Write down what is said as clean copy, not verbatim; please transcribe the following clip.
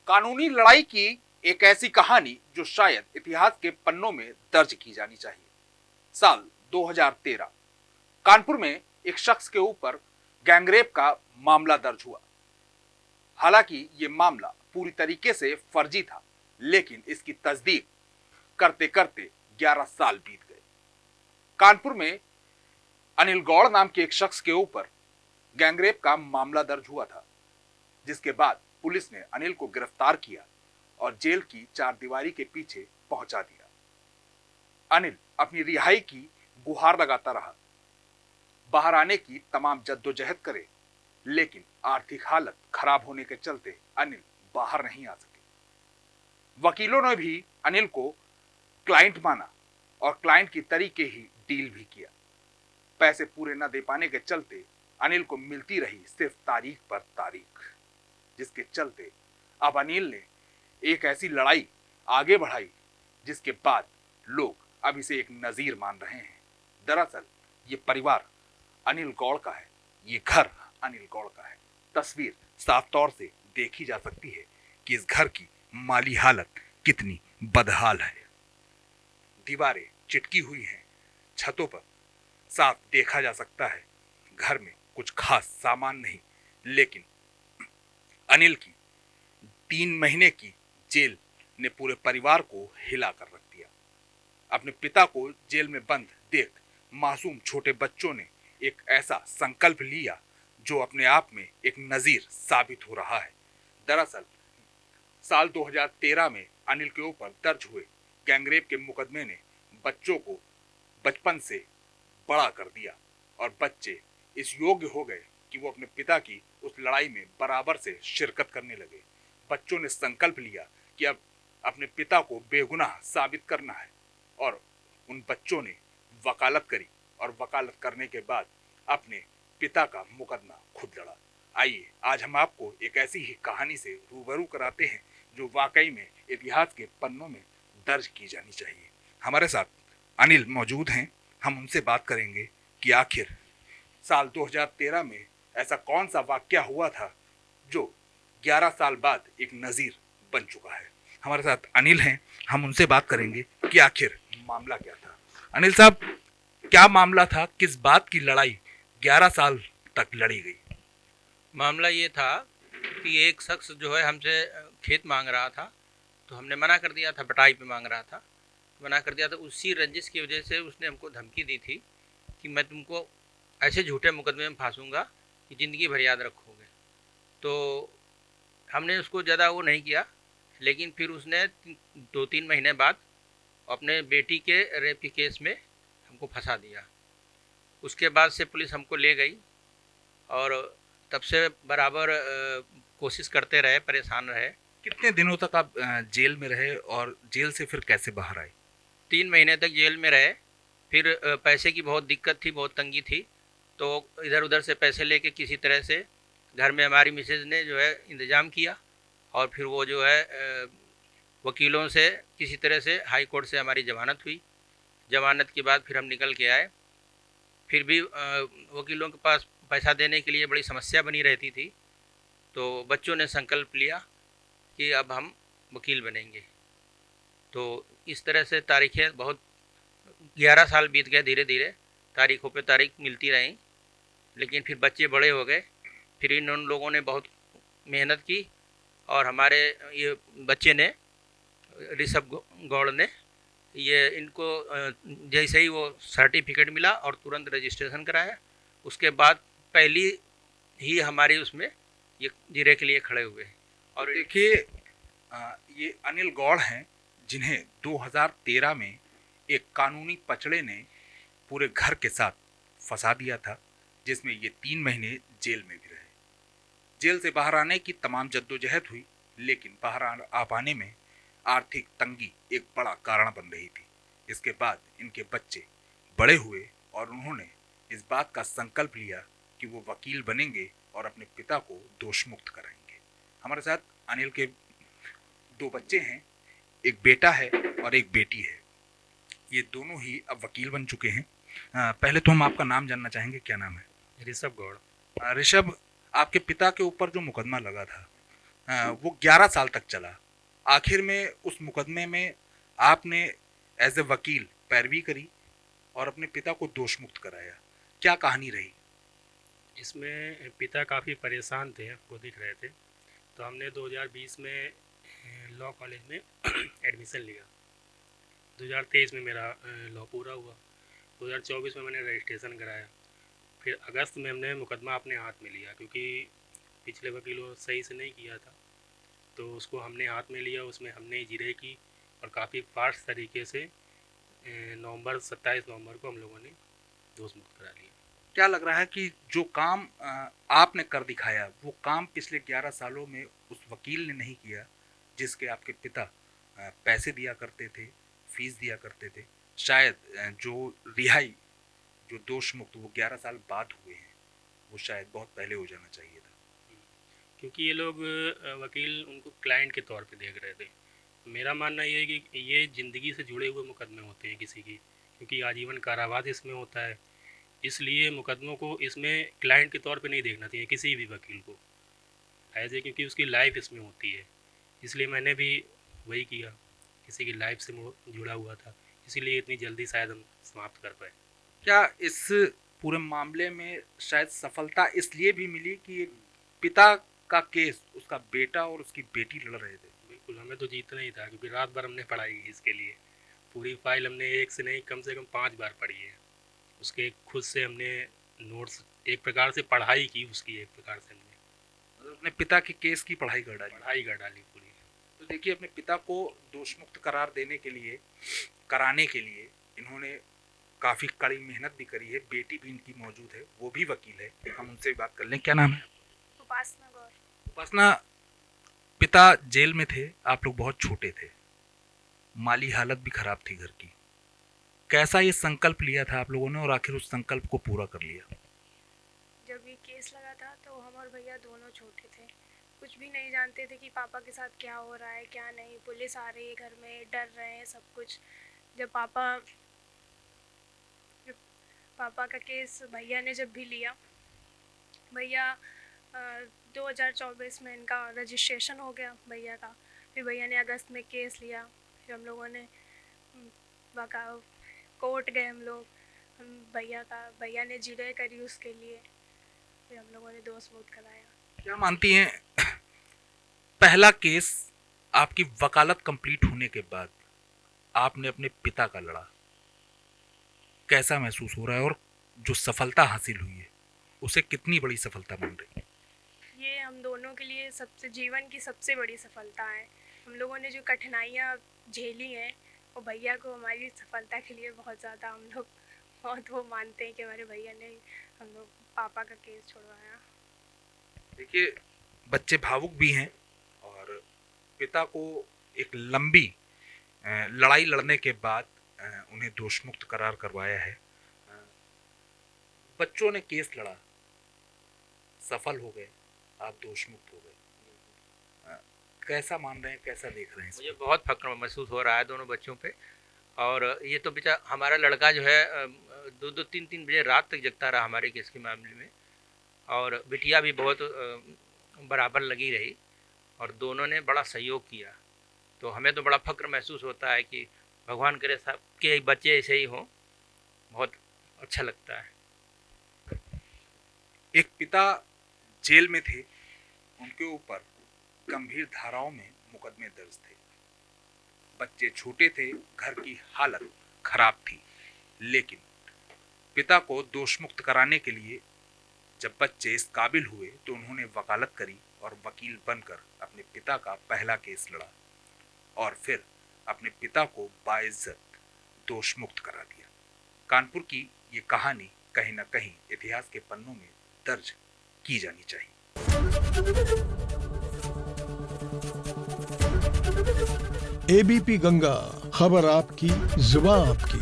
कानूनी लड़ाई की एक ऐसी कहानी जो शायद इतिहास के पन्नों में दर्ज की जानी चाहिए। साल 2013 कानपुर में एक शख्स के ऊपर गैंगरेप का मामला दर्ज हुआ। हालांकि ये मामला पूरी तरीके से फर्जी था, लेकिन इसकी तस्दीक करते करते 11 साल बीत गए। कानपुर में अनिल गौड़ नाम के एक शख्स के ऊपर गैंगरेप का मामला दर्ज हुआ था, जिसके बाद पुलिस ने अनिल को गिरफ्तार किया और जेल की चारदीवारी के पीछे पहुंचा दिया। अनिल अपनी रिहाई की गुहार लगाता रहा, बाहर आने की तमाम जद्दोजहद करे, लेकिन आर्थिक हालत खराब होने के चलते अनिल बाहर नहीं आ सके। वकीलों ने भी अनिल को क्लाइंट माना और क्लाइंट की तरीके ही डील भी किया। पैसे पूरे न दे पाने के चलते अनिल को मिलती रही सिर्फ तारीख पर तारीख, जिसके चलते अब अनिल ने एक ऐसी लड़ाई आगे बढ़ाई जिसके बाद लोग अब इसे एक नजीर मान रहे हैं। दरअसल ये परिवार अनिल गौड़ का है, ये घर अनिल गौड़ का है। तस्वीर साफ तौर से देखी जा सकती है कि इस घर की माली हालत कितनी बदहाल है। दीवारें चिटकी हुई हैं, छतों पर साफ देखा जा सकता है घर में कुछ खास सामान नहीं, लेकिन अनिल की 3 महीने की जेल ने पूरे परिवार को हिला कर रख दिया। अपने पिता को जेल में बंद देख मासूम छोटे बच्चों ने एक ऐसा संकल्प लिया जो अपने आप में एक नजीर साबित हो रहा है। दरअसल साल 2013 में अनिल के ऊपर दर्ज हुए गैंगरेप के मुकदमे ने बच्चों को बचपन से बड़ा कर दिया और बच्चे इस योग्य हो गए कि वो अपने पिता की उस लड़ाई में बराबर से शिरकत करने लगे। बच्चों ने संकल्प लिया कि अब अपने पिता को बेगुनाह साबित करना है और उन बच्चों ने वकालत करी और वकालत करने के बाद अपने पिता का मुकदमा खुद लड़ा। आइए आज हम आपको एक ऐसी ही कहानी से रूबरू कराते हैं जो वाकई में इतिहास के पन्नों में दर्ज की जानी चाहिए। हमारे साथ अनिल मौजूद हैं, हम उनसे बात करेंगे कि आखिर साल 2013 में ऐसा कौन सा वाकया हुआ था जो 11 साल बाद एक नजीर बन चुका है। हमारे साथ अनिल हैं, हम उनसे बात करेंगे कि आखिर मामला क्या था। अनिल साहब, क्या मामला था, किस बात की लड़ाई 11 साल तक लड़ी गई? मामला ये था कि एक शख्स जो है हमसे खेत मांग रहा था, तो हमने मना कर दिया था। बटाई पे मांग रहा था, मना कर दिया था। उसी रंजिश की वजह से उसने हमको धमकी दी थी कि मैं तुमको ऐसे झूठे मुकदमे में फांसूंगा कि ज़िंदगी भर याद रखोगे। तो हमने उसको ज़्यादा वो नहीं किया, लेकिन फिर उसने 2-3 महीने बाद अपने बेटी के रेप के केस में हमको फंसा दिया। उसके बाद से पुलिस हमको ले गई और तब से बराबर कोशिश करते रहे, परेशान रहे। कितने दिनों तक आप जेल में रहे और जेल से फिर कैसे बाहर आए? 3 महीने तक जेल में रहे। फिर पैसे की बहुत दिक्कत थी, बहुत तंगी थी, तो इधर उधर से पैसे लेके किसी तरह से घर में हमारी मिसेज ने जो है इंतज़ाम किया और फिर वो जो है वकीलों से किसी तरह से हाई कोर्ट से हमारी ज़मानत हुई। ज़मानत के बाद फिर हम निकल के आए। फिर भी वकीलों के पास पैसा देने के लिए बड़ी समस्या बनी रहती थी, तो बच्चों ने संकल्प लिया कि अब हम वकील बनेंगे। तो इस तरह से तारीखें बहुत 11 साल बीत गए, धीरे धीरे तारीखों पे तारीख मिलती रहीं। लेकिन फिर बच्चे बड़े हो गए, फिर इन लोगों ने बहुत मेहनत की और हमारे ये बच्चे ने, ऋषभ गौड़ ने, ये इनको जैसे ही वो सर्टिफिकेट मिला और तुरंत रजिस्ट्रेशन कराया। उसके बाद पहली ही हमारी उसमें ये जीरे के लिए खड़े हुए। और देखिए, ये अनिल गौड़ हैं जिन्हें 2013 में एक कानूनी पचड़े ने पूरे घर के साथ फंसा दिया था, जिसमें ये 3 महीने जेल में भी रहे। जेल से बाहर आने की तमाम जद्दोजहद हुई, लेकिन बाहर आ पाने में आर्थिक तंगी एक बड़ा कारण बन रही थी। इसके बाद इनके बच्चे बड़े हुए और उन्होंने इस बात का संकल्प लिया कि वो वकील बनेंगे और अपने पिता को दोष मुक्त कराएंगे। हमारे साथ अनिल के 2 बच्चे हैं, एक बेटा है और एक बेटी है। ये दोनों ही अब वकील बन चुके हैं। पहले तो हम आपका नाम जानना चाहेंगे, क्या नाम है? ऋषभ गौड़। ऋषभ, आपके पिता के ऊपर जो मुकदमा लगा था वो 11 साल तक चला। आखिर में उस मुकदमे में आपने एज ए वकील पैरवी करी और अपने पिता को दोष मुक्त कराया। क्या कहानी रही? इसमें पिता काफ़ी परेशान थे, वो दिख रहे थे, तो हमने 2020 में लॉ कॉलेज में एडमिशन लिया। 2023 में मेरा लॉ पूरा हुआ। 2024 में मैंने रजिस्ट्रेशन कराया। फिर अगस्त में हमने मुकदमा अपने हाथ में लिया, क्योंकि पिछले वकीलों सही से नहीं किया था, तो उसको हमने हाथ में लिया। उसमें हमने जिरह की और काफ़ी फास्ट तरीके से 27 नवंबर को हम लोगों ने दोष मुक्त करा लिया। क्या लग रहा है कि जो काम आपने कर दिखाया वो काम पिछले 11 सालों में उस वकील ने नहीं किया जिसके आपके पिता पैसे दिया करते थे, फीस दिया करते थे? शायद जो रिहाई, जो दोष मुक्त वो 11 साल बाद हुए हैं, वो शायद बहुत पहले हो जाना चाहिए था। क्योंकि ये लोग वकील उनको क्लाइंट के तौर पे देख रहे थे। मेरा मानना ये है कि ये ज़िंदगी से जुड़े हुए मुकदमे होते हैं किसी की, क्योंकि आजीवन कारावास इसमें होता है। इसलिए मुकदमों को इसमें क्लाइंट के तौर पे नहीं देखना चाहिए किसी भी वकील को एज ए, क्योंकि उसकी लाइफ इसमें होती है। इसलिए मैंने भी वही किया, किसी की लाइफ से जुड़ा हुआ था, इसीलिए इतनी जल्दी शायद हम समाप्त कर पाए। क्या इस पूरे मामले में शायद सफलता इसलिए भी मिली कि एक पिता का केस उसका बेटा और उसकी बेटी लड़ रहे थे? बिल्कुल, हमें तो जीतना ही था, क्योंकि रात भर हमने पढ़ाई की इसके लिए। पूरी फाइल हमने एक से नहीं कम से कम 5 बार पढ़ी है। उसके खुद से हमने नोट्स, एक प्रकार से पढ़ाई की उसकी, एक प्रकार से हमने मतलब अपने पिता के केस की पढ़ाई कर डाली पूरी। तो देखिए, अपने पिता को दोष मुक्त करार देने के लिए, कराने के लिए इन्होंने काफ़ी कड़ी मेहनत भी करी है। बेटी भी इनकी मौजूद है, वो भी वकील है, हम उनसे भी बात कर लें। क्या नाम है? उपासना गौर। उपासना, पिता जेल में थे, आप लोग बहुत छोटे थे, माली हालत भी खराब थी घर की। कैसा ये संकल्प लिया था आप लोगों ने और आखिर उस संकल्प को पूरा कर लिया? जब ये केस लगा था तो हम और भैया दोनों छोटे थे, कुछ भी नहीं जानते थे कि पापा के साथ क्या हो रहा है क्या नहीं। पुलिस आ रही है घर में, डर रहे हैं सब कुछ। जब पापा का केस भैया ने जब भी लिया, भैया 2024 में इनका रजिस्ट्रेशन हो गया भैया का। फिर भैया ने अगस्त में केस लिया। फिर हम लोगों ने कोर्ट गए हम लोग, भैया ने जिरह करी उसके लिए। फिर हम लोगों ने दोष मुक्त कराया। क्या मानती हैं, पहला केस आपकी वकालत कंप्लीट होने के बाद आपने अपने पिता का लड़ा, कैसा महसूस हो रहा है और जो सफलता हासिल हुई है उसे कितनी बड़ी सफलता मान रही है? ये हम दोनों के लिए सबसे जीवन की सबसे बड़ी सफलता है। हम लोगों ने जो कठिनाइयाँ झेली हैं वो भैया को हमारी सफलता के लिए बहुत ज़्यादा हम लोग बहुत वो मानते हैं कि हमारे भैया ने हम लोग पापा का केस छुड़वाया। देखिए, बच्चे भावुक भी हैं और पिता को एक लंबी लड़ाई लड़ने के बाद उन्हें दोष मुक्त करार करवाया है। बच्चों ने केस लड़ा, सफल हो गए, आप दोष मुक्त हो गए। कैसा मान रहे हैं, कैसा देख रहे हैं? मुझे बहुत फक्र महसूस हो रहा है दोनों बच्चों पे। और ये तो बेचा हमारा लड़का जो है 2-2, 3-3 बजे रात तक जगता रहा हमारे केस के मामले में, और बिटिया भी बहुत बराबर लगी रही और दोनों ने बड़ा सहयोग किया। तो हमें तो बड़ा फक्र महसूस होता है कि भगवान करे सब के बच्चे ऐसे ही हों, बहुत अच्छा लगता है। एक पिता जेल में थे, उनके ऊपर गंभीर धाराओं में मुकदमे दर्ज थे, बच्चे छोटे थे, घर की हालत खराब थी, लेकिन पिता को दोष मुक्त कराने के लिए जब बच्चे इस काबिल हुए तो उन्होंने वकालत करी और वकील बनकर अपने पिता का पहला केस लड़ा और फिर अपने पिता को बाइज्जत दोष मुक्त करा दिया। कानपुर की ये कहानी कहीं ना कहीं इतिहास के पन्नों में दर्ज की जानी चाहिए। एबीपी गंगा, खबर आपकी, जुबान आपकी।